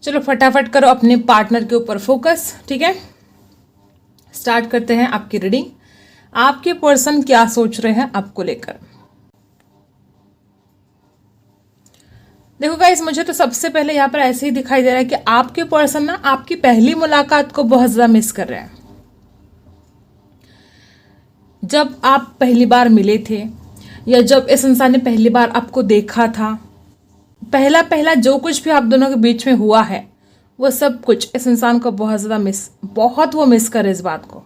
चलो फटाफट करो अपने पार्टनर के ऊपर फोकस, ठीक है। स्टार्ट करते हैं आपकी रीडिंग। आपके पर्सन क्या सोच रहे हैं आपको लेकर। देखो गाइस, मुझे तो सबसे पहले यहाँ पर ऐसे ही दिखाई दे रहा है कि आपके पर्सन ना आपकी पहली मुलाकात को बहुत ज़्यादा मिस कर रहे हैं। जब आप पहली बार मिले थे या जब इस इंसान ने पहली बार आपको देखा था, पहला पहला जो कुछ भी आप दोनों के बीच में हुआ है वो सब कुछ इस इंसान को बहुत ज़्यादा मिस करे इस बात को।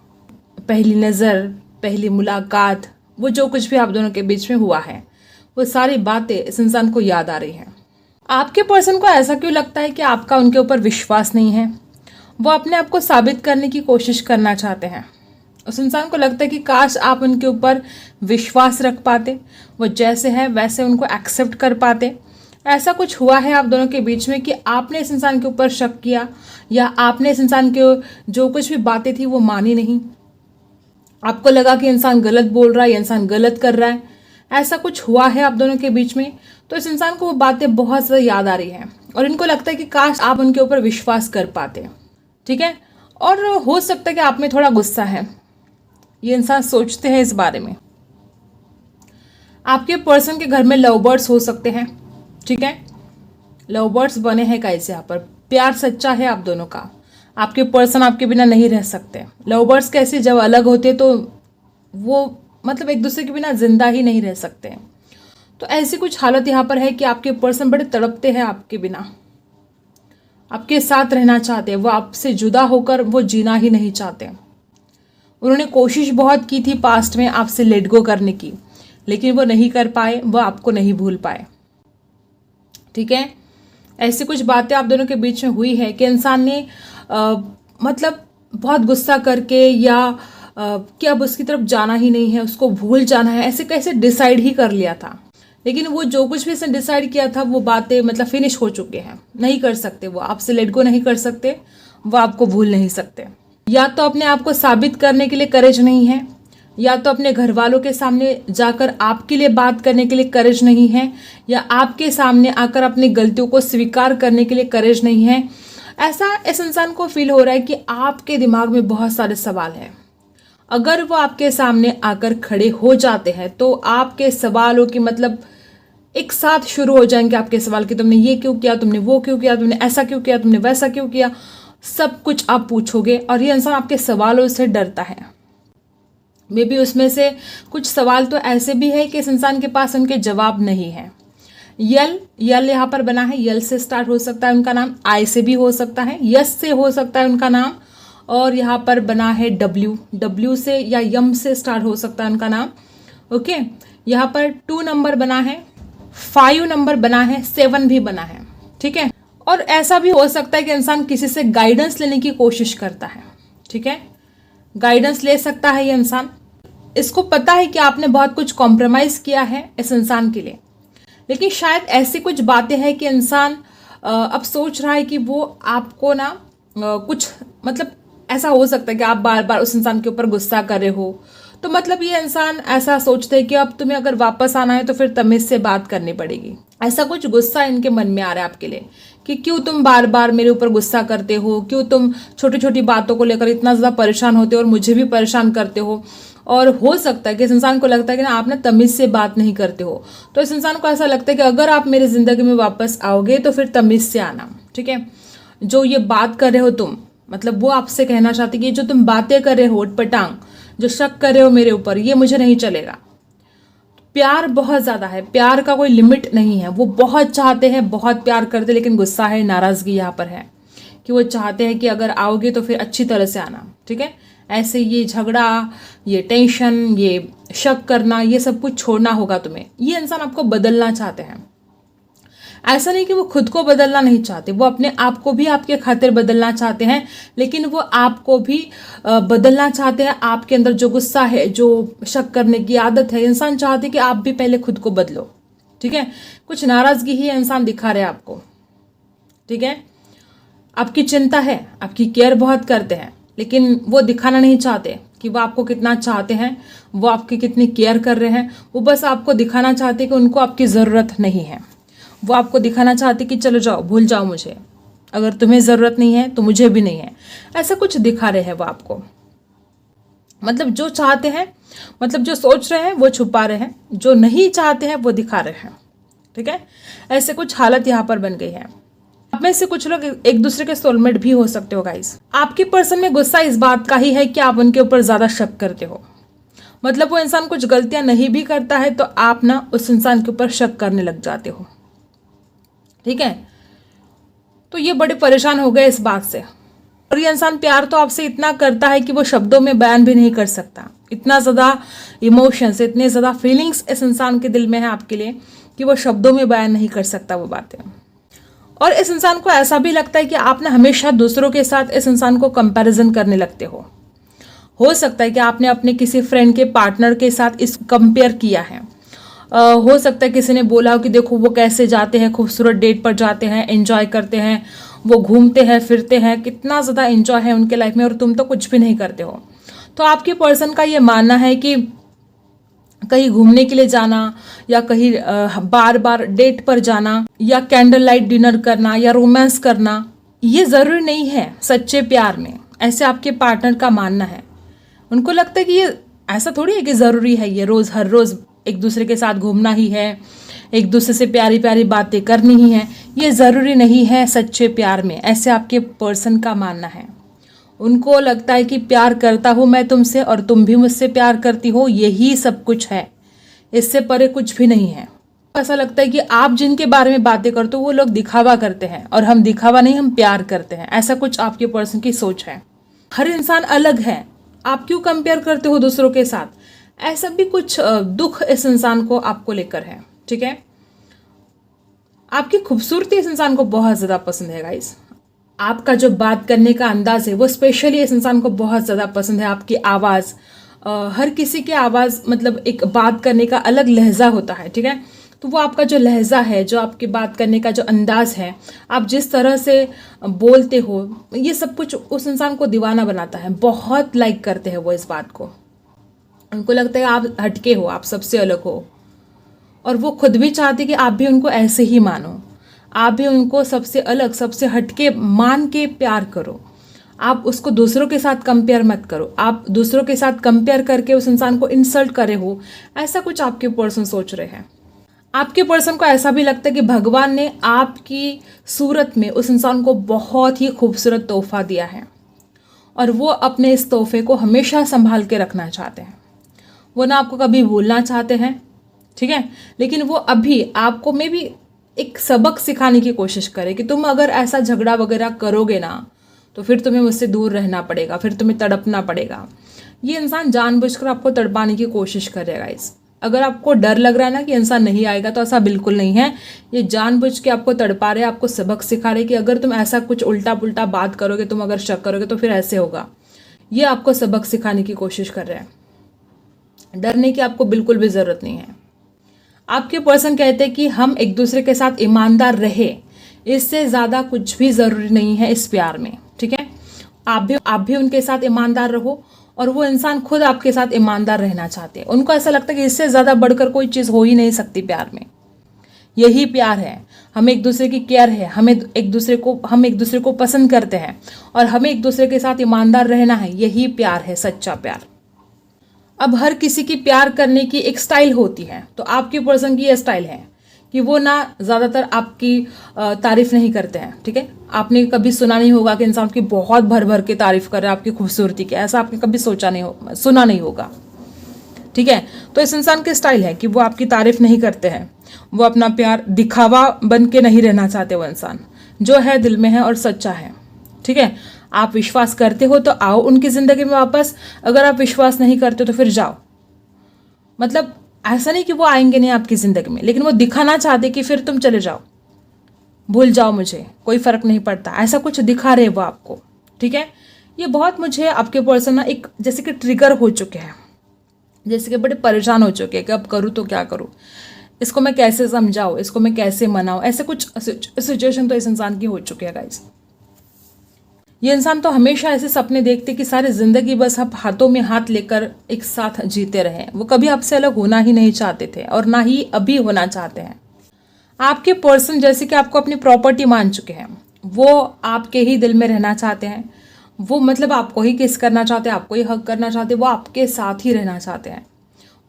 पहली नज़र, पहली मुलाकात, वो जो कुछ भी आप दोनों के बीच में हुआ है वो सारी बातें इस इंसान को याद आ रही हैं। आपके पर्सन को ऐसा क्यों लगता है कि आपका उनके ऊपर विश्वास नहीं है? वो अपने आप को साबित करने की कोशिश करना चाहते हैं। उस इंसान को लगता है कि काश आप उनके ऊपर विश्वास रख पाते, वो जैसे हैं वैसे उनको एक्सेप्ट कर पाते। ऐसा कुछ हुआ है आप दोनों के बीच में कि आपने इस इंसान के ऊपर शक किया या आपने इस इंसान के जो कुछ भी बातें थी वो मानी नहीं। आपको लगा कि इंसान गलत बोल रहा है या इंसान गलत कर रहा है, ऐसा कुछ हुआ है आप दोनों के बीच में। तो इस इंसान को वो बातें बहुत ज़्यादा याद आ रही हैं और इनको लगता है कि काश आप उनके ऊपर विश्वास कर पाते, ठीक है। और हो सकता है कि आप में थोड़ा गुस्सा है, ये इंसान सोचते हैं इस बारे में। आपके पर्सन के घर में लव बर्ड्स हो सकते हैं, ठीक है। लव बर्ड्स बने हैं गाइस, यहाँ पर प्यार सच्चा है आप दोनों का। आपके पर्सन आपके बिना नहीं रह सकते। लव बर्ड्स कैसे जब अलग होते तो वो मतलब एक दूसरे के बिना जिंदा ही नहीं रह सकते। तो ऐसी कुछ हालत यहाँ पर है कि आपके पर्सन बड़े तड़पते हैं आपके बिना, आपके साथ रहना चाहते हैं, वो आपसे जुदा होकर वो जीना ही नहीं चाहते। उन्होंने कोशिश बहुत की थी पास्ट में आपसे लेट गो करने की, लेकिन वो नहीं कर पाए, वो आपको नहीं भूल पाए, ठीक है। ऐसी कुछ बातें आप दोनों के बीच में हुई है कि इंसान ने मतलब बहुत गुस्सा करके या कि अब उसकी तरफ जाना ही नहीं है, उसको भूल जाना है, ऐसे कैसे डिसाइड ही कर लिया था। लेकिन वो जो कुछ भी इसने डिसाइड किया था वो बातें मतलब फिनिश हो चुके हैं, नहीं कर सकते, वो आपसे लेट गो नहीं कर सकते, वो आपको भूल नहीं सकते। या तो अपने आप को साबित करने के लिए करेज नहीं है, या तो अपने घर वालों के सामने जाकर आपके लिए बात करने के लिए करेज नहीं है, या आपके सामने आकर अपनी गलतियों को स्वीकार करने के लिए करेज नहीं है। ऐसा इस इंसान को फील हो रहा है कि आपके दिमाग में बहुत सारे सवाल हैं। अगर वो आपके सामने आकर खड़े हो जाते हैं तो आपके सवालों की मतलब एक साथ शुरू हो जाएंगे आपके सवाल कि तुमने ये क्यों किया, तुमने वो क्यों किया, तुमने ऐसा क्यों किया, तुमने वैसा क्यों किया, सब कुछ आप पूछोगे। और ये इंसान आपके सवालों से डरता है। मे बी उसमें से कुछ सवाल तो ऐसे भी है कि इस इंसान के पास उनके जवाब नहीं है। यल यहाँ पर बना है, यल से स्टार्ट हो सकता है उनका नाम, आई से भी हो सकता है, यस से हो सकता है उनका नाम, और यहाँ पर बना है डब्ल्यू से या यम से स्टार्ट हो सकता है उनका नाम, ओके। यहाँ पर 2 नंबर बना है, 5 नंबर बना है, 7 भी बना है, ठीक है। और ऐसा भी हो सकता है कि इंसान किसी से गाइडेंस लेने की कोशिश करता है, ठीक है। गाइडेंस ले सकता है ये इंसान। इसको पता है कि आपने बहुत कुछ कॉम्प्रोमाइज़ किया है इस इंसान के लिए, लेकिन शायद ऐसी कुछ बातें हैं कि इंसान अब सोच रहा है कि वो आपको ना कुछ मतलब ऐसा हो सकता है कि आप बार बार उस इंसान के ऊपर गुस्सा कर रहे हो। तो मतलब ये इंसान ऐसा सोचते हैं कि अब तुम्हें अगर वापस आना है तो फिर तमीज़ से बात करनी पड़ेगी। ऐसा कुछ गुस्सा इनके मन में आ रहा है आपके लिए कि क्यों तुम बार बार मेरे ऊपर गुस्सा करते हो, क्यों तुम छोटी छोटी बातों को लेकर इतना ज़्यादा परेशान होते हो और मुझे भी परेशान करते हो। और हो सकता है कि इस इंसान को लगता है कि ना आप ना तमीज़ से बात नहीं करते हो। तो इस इंसान को ऐसा लगता है कि अगर आप मेरी ज़िंदगी में वापस आओगे तो फिर तमीज़ से आना, ठीक है। जो ये बात कर रहे हो तुम, मतलब वो आपसे कहना चाहते कि जो तुम बातें कर रहे हो उटपटांग, जो शक कर रहे हो मेरे ऊपर, ये मुझे नहीं चलेगा। प्यार बहुत ज़्यादा है, प्यार का कोई लिमिट नहीं है। वो बहुत चाहते हैं, बहुत प्यार करते, लेकिन गुस्सा है, नाराज़गी यहाँ पर है कि वो चाहते हैं कि अगर आओगे तो फिर अच्छी तरह से आना, ठीक है। ऐसे ये झगड़ा, ये टेंशन, ये शक करना, ये सब कुछ छोड़ना होगा तुम्हें। ये इंसान आपको बदलना चाहते हैं। ऐसा नहीं कि वो खुद को बदलना नहीं चाहते, वो अपने आप को भी आपके खातिर बदलना चाहते हैं, लेकिन वो आपको भी बदलना चाहते हैं। आपके अंदर जो गुस्सा है, जो शक करने की आदत है, इंसान चाहते हैं कि आप भी पहले खुद को बदलो, ठीक है। कुछ नाराज़गी ही इंसान दिखा रहे हैं आपको, ठीक है। आपकी चिंता है, आपकी केयर बहुत करते हैं, लेकिन वो दिखाना नहीं चाहते कि वो आपको कितना चाहते हैं, वो आपकी कितनी केयर कर रहे हैं। वो बस आपको दिखाना चाहते कि उनको आपकी ज़रूरत नहीं है। वो आपको दिखाना चाहते कि चलो जाओ, भूल जाओ मुझे, अगर तुम्हें ज़रूरत नहीं है तो मुझे भी नहीं है, ऐसा कुछ दिखा रहे हैं वो आपको। मतलब जो चाहते हैं, मतलब जो सोच रहे हैं वो छुपा रहे हैं, जो नहीं चाहते हैं वो दिखा रहे हैं। ठीक है, ऐसे कुछ हालत यहाँ पर बन गई है। आप में से कुछ लोग एक दूसरे के सोलमेट भी हो सकते हो गाइस। आपके पर्सन में गुस्सा इस बात का ही है कि आप उनके ऊपर ज़्यादा शक करते हो। मतलब वो इंसान कुछ गलतियां नहीं भी करता है तो आप ना उस इंसान के ऊपर शक करने लग जाते हो। ठीक है, तो ये बड़े परेशान हो गए इस बात से। और ये इंसान प्यार तो आपसे इतना करता है कि वो शब्दों में बयान भी नहीं कर सकता। इतना ज़्यादा इमोशंस, इतने ज़्यादा फीलिंग्स इस इंसान के दिल में है आपके लिए कि वो शब्दों में बयान नहीं कर सकता वो बातें। और इस इंसान को ऐसा भी लगता है कि आप ना हमेशा दूसरों के साथ इस इंसान को कंपैरिजन करने लगते हो सकता है कि आपने अपने किसी फ्रेंड के पार्टनर के साथ इस कंपेयर किया है। हो सकता है किसी ने बोला हो कि देखो वो कैसे जाते हैं, खूबसूरत डेट पर जाते हैं, एंजॉय करते हैं, वो घूमते हैं फिरते हैं, कितना ज़्यादा एंजॉय है उनके लाइफ में और तुम तो कुछ भी नहीं करते हो। तो आपके पर्सन का ये मानना है कि कहीं घूमने के लिए जाना या कहीं बार बार डेट पर जाना या कैंडल लाइट डिनर करना या रोमांस करना, ये ज़रूरी नहीं है सच्चे प्यार में। ऐसे आपके पार्टनर का मानना है। उनको लगता है कि ये ऐसा थोड़ी है कि ज़रूरी है ये रोज़ हर रोज़ एक दूसरे के साथ घूमना ही है, एक दूसरे से प्यारी प्यारी बातें करनी ही है, ये ज़रूरी नहीं है सच्चे प्यार में। ऐसे आपके पर्सन का मानना है। उनको लगता है कि प्यार करता हूँ मैं तुमसे और तुम भी मुझसे प्यार करती हो, यही सब कुछ है, इससे परे कुछ भी नहीं है। ऐसा लगता है कि आप जिनके बारे में बातें करते हो वो लोग दिखावा करते हैं और हम दिखावा नहीं, हम प्यार करते हैं। ऐसा कुछ आपके पर्सन की सोच है। हर इंसान अलग है, आप क्यों कंपेयर करते हो दूसरों के साथ? ऐसा भी कुछ दुख इस इंसान को आपको लेकर है। ठीक है, आपकी खूबसूरती इस इंसान को बहुत ज़्यादा पसंद है गाइस। आपका जो बात करने का अंदाज है वो स्पेशली इस इंसान को बहुत ज़्यादा पसंद है। आपकी आवाज़, हर किसी की आवाज़, मतलब एक बात करने का अलग लहजा होता है। ठीक है, तो वो आपका जो लहजा है, जो आपकी बात करने का जो अंदाज है, आप जिस तरह से बोलते हो, ये सब कुछ उस इंसान को दीवाना बनाता है। बहुत लाइक करते हैं वो इस बात को। उनको लगता है आप हटके हो, आप सबसे अलग हो, और वो खुद भी चाहते कि आप भी उनको ऐसे ही मानो, आप भी उनको सबसे अलग, सबसे हटके मान के प्यार करो। आप उसको दूसरों के साथ कंपेयर मत करो। आप दूसरों के साथ कंपेयर करके उस इंसान को इंसल्ट करे हो, ऐसा कुछ आपके पर्सन सोच रहे हैं। आपके पर्सन को ऐसा भी लगता है कि भगवान ने आपकी सूरत में उस इंसान को बहुत ही खूबसूरत तोहफा दिया है और वो अपने इस तोहफे को हमेशा संभाल के रखना चाहते हैं। वो ना आपको कभी भूलना चाहते हैं। ठीक है, लेकिन वो अभी आपको में भी एक सबक सिखाने की कोशिश करे कि तुम अगर ऐसा झगड़ा वगैरह करोगे ना तो फिर तुम्हें मुझसे दूर रहना पड़ेगा, फिर तुम्हें तड़पना पड़ेगा। ये इंसान जानबूझकर आपको तड़पाने की कोशिश करेगा। अगर आपको डर लग रहा है ना कि इंसान नहीं आएगा, तो ऐसा बिल्कुल नहीं है। ये जानबूझ के आपको तड़पा रहे, आपको सबक सिखा रहे कि अगर तुम ऐसा कुछ उल्टा पुल्टा बात करोगे, तुम अगर शक करोगे तो फिर ऐसे होगा। ये आपको सबक सिखाने की कोशिश कर रहे हैं। डरने की आपको बिल्कुल भी ज़रूरत नहीं है। आपके पर्सन कहते हैं कि हम एक दूसरे के साथ ईमानदार रहे, इससे ज़्यादा कुछ भी ज़रूरी नहीं है इस प्यार में। ठीक है, आप भी उनके साथ ईमानदार रहो और वो इंसान खुद आपके साथ ईमानदार रहना चाहते हैं। उनको ऐसा लगता है कि इससे ज़्यादा बढ़कर कोई चीज़ हो ही नहीं सकती प्यार में। यही प्यार है, हमें एक दूसरे की केयर है, हम एक दूसरे को पसंद करते हैं और हमें एक दूसरे के साथ ईमानदार रहना है। यही प्यार है, सच्चा प्यार। अब हर किसी की प्यार करने की एक स्टाइल होती है, तो आपके पर्सन की ये स्टाइल है कि वो ना ज़्यादातर आपकी तारीफ नहीं करते हैं। ठीक है, आपने कभी सुना नहीं होगा कि इंसान की बहुत भर भर के तारीफ कर रहे हैं आपकी खूबसूरती की, ऐसा आपने कभी सुना नहीं होगा। ठीक है, तो इस इंसान की स्टाइल है कि वो आपकी तारीफ नहीं करते हैं। वो अपना प्यार दिखावा बन के नहीं रहना चाहते। वो इंसान जो है दिल में है और सच्चा है। ठीक है, आप विश्वास करते हो तो आओ उनकी ज़िंदगी में वापस, अगर आप विश्वास नहीं करते तो फिर जाओ। मतलब ऐसा नहीं कि वो आएंगे नहीं आपकी ज़िंदगी में, लेकिन वो दिखाना चाहते कि फिर तुम चले जाओ, भूल जाओ मुझे, कोई फ़र्क नहीं पड़ता, ऐसा कुछ दिखा रहे वो आपको। ठीक है, ये बहुत मुझे आपके पर्सन ना एक जैसे कि ट्रिगर हो चुके हैं, जैसे कि बड़े परेशान हो चुके हैं कि अब करूँ तो क्या करूँ, इसको मैं कैसे समझाऊँ, इसको मैं कैसे मनाऊँ। ऐसे कुछ सिचुएशन तो इस इंसान की हो चुकी है गाइस। ये इंसान तो हमेशा ऐसे सपने देखते कि सारी ज़िंदगी बस आप हाथों में हाथ लेकर एक साथ जीते रहें। वो कभी आपसे अलग होना ही नहीं चाहते थे और ना ही अभी होना चाहते हैं। आपके पर्सन जैसे कि आपको अपनी प्रॉपर्टी मान चुके हैं। वो आपके ही दिल में रहना चाहते हैं, वो मतलब आपको ही किस करना चाहते हैं, आपको ही हक करना चाहते हैं, वो आपके साथ ही रहना चाहते हैं।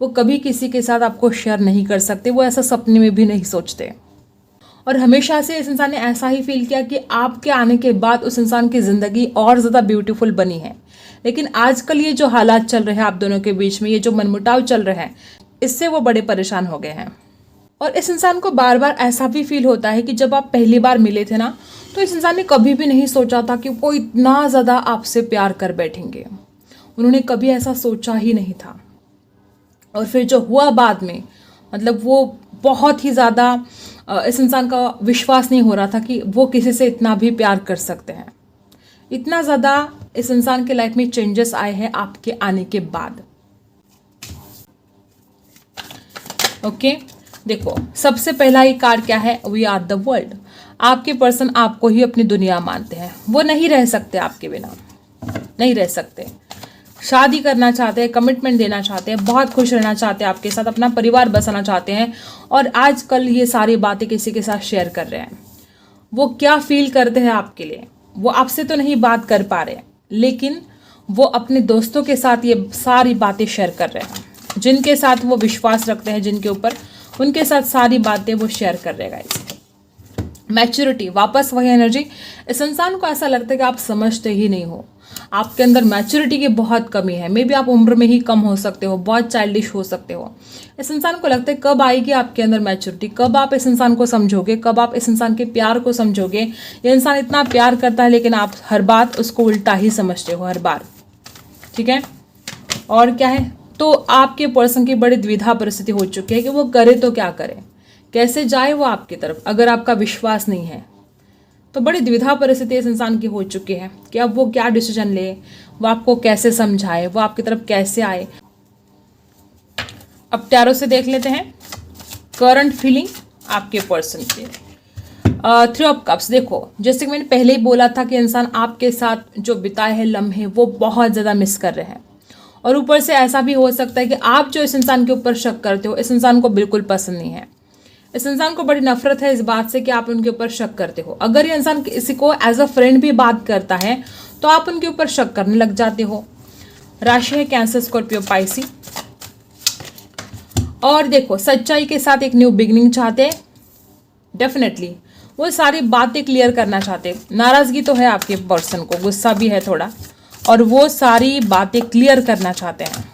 वो कभी किसी के साथ आपको शेयर नहीं कर सकते, वो ऐसा सपने में भी नहीं सोचते। और हमेशा से इस इंसान ने ऐसा ही फील किया कि आपके आने के बाद उस इंसान की ज़िंदगी और ज़्यादा ब्यूटीफुल बनी है। लेकिन आजकल ये जो हालात चल रहे हैं आप दोनों के बीच में, ये जो मनमुटाव चल रहे हैं, इससे वो बड़े परेशान हो गए हैं। और इस इंसान को बार बार ऐसा भी फील होता है कि जब आप पहली बार मिले थे ना, तो इस इंसान ने कभी भी नहीं सोचा था कि वो इतना ज़्यादा आपसे प्यार कर बैठेंगे। उन्होंने कभी ऐसा सोचा ही नहीं था। और फिर जो हुआ बाद में, मतलब वो बहुत ही ज़्यादा इस इंसान का विश्वास नहीं हो रहा था कि वो किसी से इतना भी प्यार कर सकते हैं। इतना ज़्यादा इस इंसान के लाइफ में चेंजेस आए हैं आपके आने के बाद। ओके, देखो सबसे पहला ही कार्ड क्या है, वी आर द वर्ल्ड। आपके पर्सन आपको ही अपनी दुनिया मानते हैं, वो नहीं रह सकते आपके बिना, नहीं रह सकते। शादी करना चाहते हैं, कमिटमेंट देना चाहते हैं, बहुत खुश रहना चाहते हैं आपके साथ, अपना परिवार बसाना चाहते हैं। और आजकल ये सारी बातें किसी के साथ शेयर कर रहे हैं। वो क्या फील करते हैं आपके लिए, वो आपसे तो नहीं बात कर पा रहे, लेकिन वो अपने दोस्तों के साथ ये सारी बातें शेयर कर रहे हैं, जिनके साथ वो विश्वास रखते हैं, जिनके ऊपर, उनके साथ सारी बातें वो शेयर कर रहे हैं गाइस। मैच्योरिटी, वापस वही एनर्जी। इस इंसान को ऐसा लगता है कि आप समझते ही नहीं हो, आपके अंदर मैच्योरिटी की बहुत कमी है। मे बी आप उम्र में ही कम हो सकते हो, बहुत चाइल्डिश हो सकते हो। इस इंसान को लगता है कब आएगी आपके अंदर मैच्योरिटी, कब आप इस इंसान को समझोगे, कब आप इस इंसान के प्यार को समझोगे। ये इंसान इतना प्यार करता है, लेकिन आप हर बात उसको उल्टा ही समझते हो, हर बार। ठीक है, और क्या है, तो आपके पर्सन की बड़ी द्विधा परिस्थिति हो चुकी है कि वो करे तो क्या करे, कैसे जाए वो आपकी तरफ, अगर आपका विश्वास नहीं है। तो बड़ी द्विधा परिस्थिति इस इंसान की हो चुकी है कि अब वो क्या डिसीजन ले, वो आपको कैसे समझाए, वो आपकी तरफ कैसे आए। अब टैरो से देख लेते हैं करंट फीलिंग आपके पर्सन की। 3 ऑफ कप्स, देखो जैसे कि मैंने पहले ही बोला था कि इंसान आपके साथ जो बिताए हैं लम्हे वो बहुत ज़्यादा मिस कर रहे हैं। और ऊपर से ऐसा भी हो सकता है कि आप जो इस इंसान के ऊपर शक करते हो, इस इंसान को बिल्कुल पसंद नहीं है। इस इंसान को बड़ी नफरत है इस बात से कि आप उनके ऊपर शक करते हो। अगर ये इंसान किसी को एज अ फ्रेंड भी बात करता है तो आप उनके ऊपर शक करने लग जाते हो। राशि है कैंसर, स्कॉर्पियो, पाइसी। और देखो सच्चाई के साथ एक न्यू बिगिनिंग चाहते हैं, डेफिनेटली वो सारी बातें क्लियर करना चाहते हैं। नाराजगी तो है आपके पर्सन को, गुस्सा भी है थोड़ा, और वो सारी बातें क्लियर करना चाहते हैं।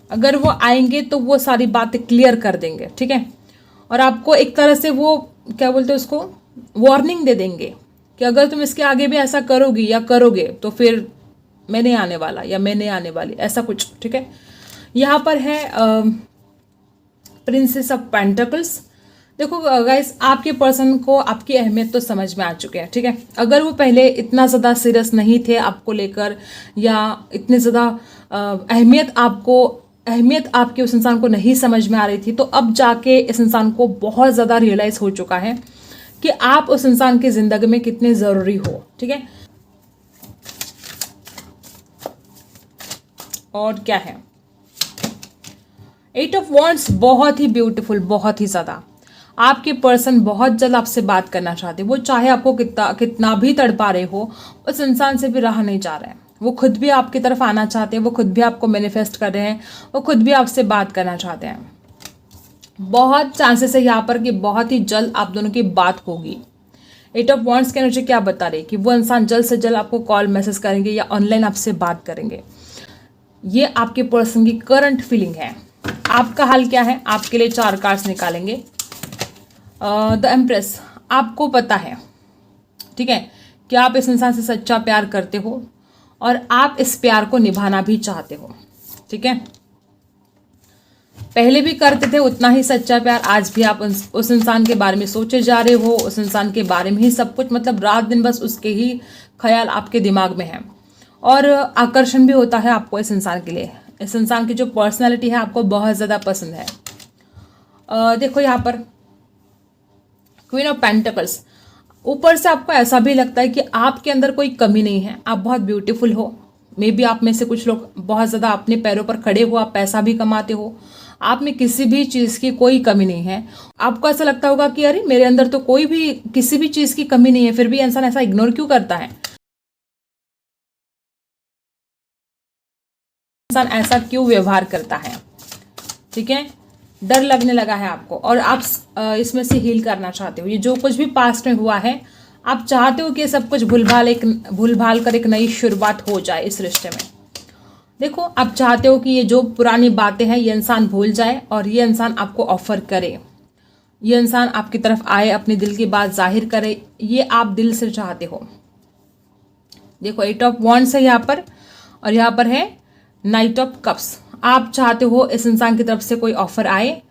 अगर वो आएंगे तो वो सारी बातें क्लियर कर देंगे, ठीक है। और आपको एक तरह से वो क्या बोलते हैं उसको, वार्निंग दे देंगे कि अगर तुम इसके आगे भी ऐसा करोगी या करोगे तो फिर मैं नहीं आने वाला या मैं नहीं आने वाली, ऐसा कुछ, ठीक है। यहाँ पर है प्रिंसेस ऑफ पेंटिकल्स। देखो गाइस, आपके पर्सन को आपकी अहमियत तो समझ में आ चुके हैं, ठीक है। अगर वो पहले इतना ज़्यादा सीरियस नहीं थे आपको लेकर, या इतनी ज़्यादा अहमियत आपके उस इंसान को नहीं समझ में आ रही थी, तो अब जाके इस इंसान को बहुत ज़्यादा रियलाइज़ हो चुका है कि आप उस इंसान की ज़िंदगी में कितने ज़रूरी हो, ठीक है। और क्या है, 8 ऑफ वॉन्ड्स, बहुत ही ब्यूटीफुल, बहुत ही ज़्यादा। आपके पर्सन बहुत जल्द आपसे बात करना चाहते हैं। वो चाहे आपको कितना भी तड़पा रहे हो, उस इंसान से भी रहा नहीं जा रहे हैं। वो खुद भी आपकी तरफ आना चाहते हैं, वो खुद भी आपको मैनिफेस्ट कर रहे हैं, वो खुद भी आपसे बात करना चाहते हैं। बहुत चांसेस है यहाँ पर कि बहुत ही जल्द आप दोनों की बात होगी। 8 ऑफ वॉन्ड्स की एनर्जी क्या बता रही है कि वो इंसान जल्द से जल्द आपको कॉल मैसेज करेंगे या ऑनलाइन आपसे बात करेंगे। ये आपके पर्सन की करंट फीलिंग है। आपका हाल क्या है, आपके लिए 4 कार्ड्स निकालेंगे। द एम्प्रेस, आपको पता है, ठीक है, कि आप इस इंसान से सच्चा प्यार करते हो और आप इस प्यार को निभाना भी चाहते हो, ठीक है। पहले भी करते थे उतना ही सच्चा प्यार, आज भी आप उस इंसान के बारे में सोचे जा रहे हो, उस इंसान के बारे में ही सब कुछ, मतलब रात दिन बस उसके ही ख्याल आपके दिमाग में है। और आकर्षण भी होता है आपको इस इंसान के लिए। इस इंसान की जो पर्सनैलिटी है आपको बहुत ज़्यादा पसंद है। देखो यहाँ पर क्वीन ऑफ पेंटिकल्स, ऊपर से आपको ऐसा भी लगता है कि आपके अंदर कोई कमी नहीं है, आप बहुत ब्यूटीफुल हो। मे बी आप में से कुछ लोग बहुत ज़्यादा अपने पैरों पर खड़े हो, आप पैसा भी कमाते हो, आप में किसी भी चीज़ की कोई कमी नहीं है। आपको ऐसा लगता होगा कि अरे मेरे अंदर तो कोई भी किसी भी चीज़ की कमी नहीं है, फिर भी इंसान ऐसा इग्नोर क्यों करता है, इंसान ऐसा क्यों व्यवहार करता है। ठीक है, डर लगने लगा है आपको और आप इसमें से हील करना चाहते हो। ये जो कुछ भी पास्ट में हुआ है, आप चाहते हो कि ये सब कुछ भूल भाल कर एक नई शुरुआत हो जाए इस रिश्ते में। देखो, आप चाहते हो कि ये जो पुरानी बातें हैं ये इंसान भूल जाए और ये इंसान आपको ऑफर करे, ये इंसान आपकी तरफ आए, अपने दिल की बात जाहिर करे, ये आप दिल से चाहते हो। देखो, 8 ऑफ वॉन्ड्स है यहाँ पर और यहाँ पर है नाइट ऑफ कप्स। आप चाहते हो इस इंसान की तरफ से कोई ऑफर आए,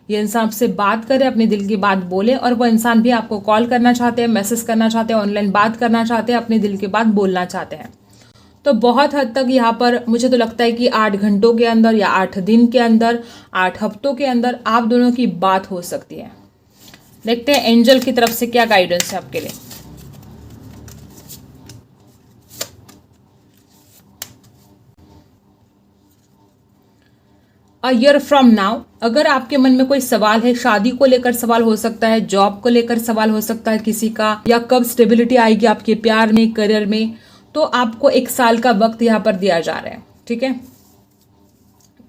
ये इंसान आपसे बात करे, अपने दिल की बात बोले, और वो इंसान भी आपको कॉल करना चाहते हैं, मैसेज करना चाहते हैं, ऑनलाइन बात करना चाहते हैं, अपने दिल की बात बोलना चाहते हैं। तो बहुत हद तक यहाँ पर मुझे तो लगता है कि 8 घंटों के अंदर या 8 दिन के अंदर, 8 हफ्तों के अंदर आप दोनों की बात हो सकती है। देखते हैं एंजल की तरफ से क्या गाइडेंस है आपके लिए। अ ईयर फ्रॉम नाउ, अगर आपके मन में कोई सवाल है, शादी को लेकर सवाल हो सकता है, जॉब को लेकर सवाल हो सकता है किसी का, या कब स्टेबिलिटी आएगी आपके प्यार में, करियर में, तो आपको 1 साल का वक्त यहाँ पर दिया जा रहा है। ठीक है,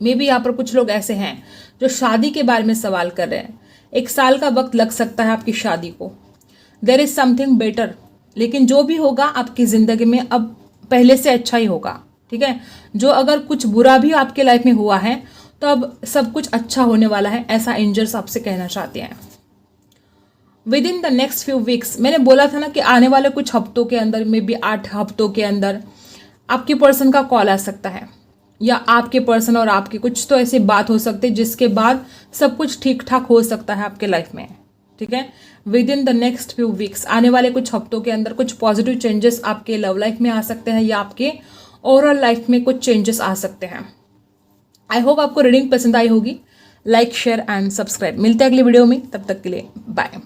मे बी यहाँ पर कुछ लोग ऐसे हैं जो शादी के बारे में सवाल कर रहे हैं। 1 साल का वक्त लग सकता है आपकी शादी को। देयर इज समथिंग बेटर, लेकिन जो भी होगा आपकी जिंदगी में अब पहले से अच्छा ही होगा। ठीक है, जो अगर कुछ बुरा भी आपके लाइफ में हुआ है तो अब सब कुछ अच्छा होने वाला है, ऐसा एंजल्स आपसे कहना चाहते हैं। With in the next few weeks, मैंने बोला था ना कि आने वाले कुछ हफ्तों के अंदर, मे बी 8 हफ्तों के अंदर आपके पर्सन का कॉल आ सकता है, या आपके पर्सन और आपकी कुछ तो ऐसी बात हो सकती है जिसके बाद सब कुछ ठीक ठाक हो सकता है आपके लाइफ में। ठीक है, with in the next few weeks, आने वाले कुछ हफ्तों के अंदर कुछ पॉजिटिव चेंजेस आपके लव लाइफ में आ सकते हैं, या आपके ओवरऑल लाइफ में कुछ चेंजेस आ सकते हैं। आई होप आपको रीडिंग पसंद आई होगी। Like, share and subscribe. मिलते हैं अगली वीडियो में, तब तक के लिए बाय।